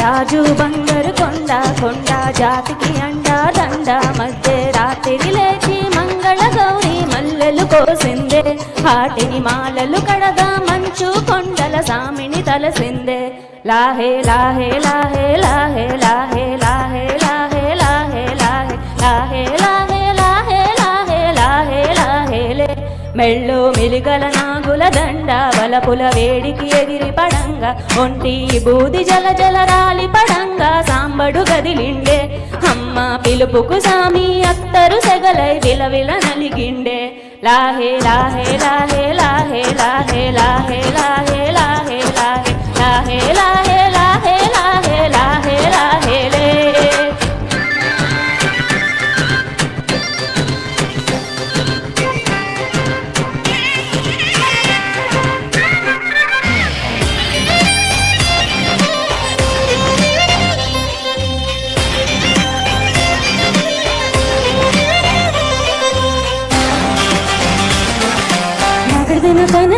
రాజు బంగారు కొండ కొండ జాతికి అండా దండ మధ్య రాత్రి లేచి మంగళ గౌరి మల్లెలు కోసిందే హాటిని మాలలు కడగా మంచు కొండల సామిని తలసిందే లాహే లాహే లాహే లాహే లాహే లాహే లాహే లాహే లాహే లాహే లాహే లాహే లాహే లాహే లే మెళ్ళో మిలిగల నాగుల దండ వలపుల వేడికి ఎగిరి పడంగా ఒంటి బూది జల జల రాలి పడంగా సాంబడు గదిలిండే అమ్మ పిలుపుకు సామి అత్తరు సెగలై విలవిల నలిగిండే లాహే లాహే లాహే లాహే లాహే లాహే లాహే లాహే లాహే లాహే లాహే లాహే లాహే లాహే లాహే లే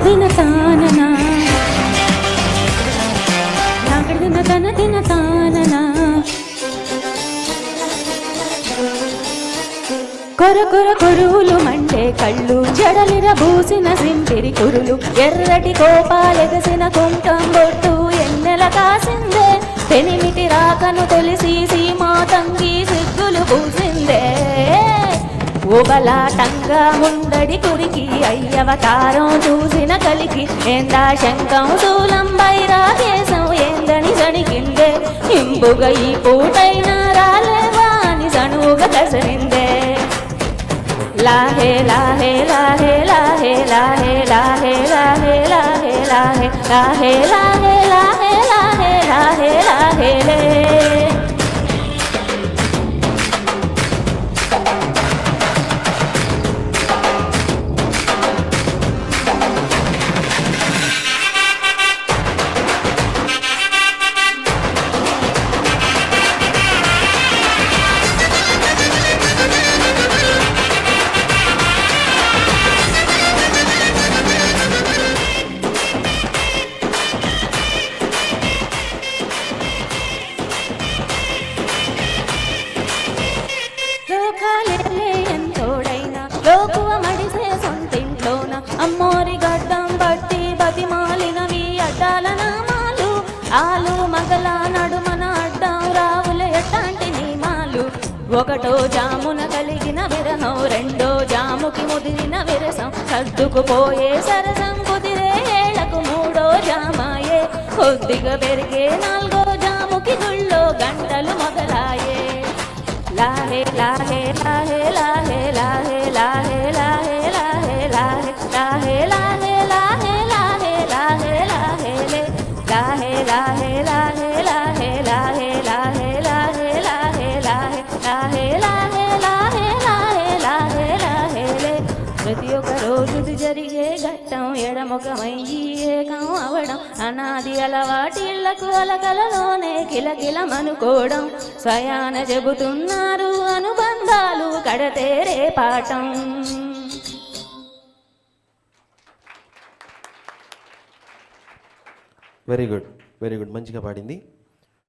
దిన తాననా నాగడిన తన దిన తాననా కొర కొర కొరువులు మండే కళ్ళు జడలిర బూసిన సింపిరి కురులు ఎర్రటి కోపాలెగసిన కుంకం బొట్టు ఎన్నెల కాసిందే పెనిమిటి రాకను తెలిసి సీమా తంగి సిగ్గులు పూసిందే ఓబలాటంగా ఉండడి కురికి అయ్యవతారం చూసిన కలికి ఏందా శంఖం శూలం బైరాగేశం ఏందని సణికిందే ఇంపుగా ఈ పూటైనా రాలేవా అని సణువుగా దసరిందే లాహే లాహే లాహే లాహే లాహే లాహే లాహే లాహే లాహే లాహే లాహే లాహే లాహే లాహే లాహే లే లోకువ మడిసే సొంతింట్లోన అమ్మోరి గడ్డం బట్టి బతిమాలినవి అడ్డాల నామాలు ఆలు మగల నడుమన అడ్డం రావుల ఎట్టాంటి నియమాలు ఒకటో జామున కలిగిన విరహం రెండో జాముకి ముదిరిన విరసం సర్దుకుపోయే సరసం కుదిరే ఏళ్లకు మూడో జామాయే కొద్దిగా పెరిగే నాలుగో జాముకి గుళ్ళో గంటలు మొదలాయే లాహే లాహే లాహే లాహే లాహే లాహే లాహే లాహే లాహే లాహే లాహే లాహే లాహే లాహే లే లాహే లాహే లాహే లాహే లాహే లాహే లాహే లాహే లాహే లాహే లాహే లాహే లాహే లాహే లే ప్రతి ఒక్క రోజుది జరిగే ఘట్టం ఎడముఖమై ఏకం అవడం అనాది అలవాటిళ్లకు అలకలలోనే కిలకిలమనుకోవడం స్వయాన చెబుతున్నారు అనుబంధాలు కడతేరే పాఠం. వెరీ గుడ్ మంచిగా పాడింది.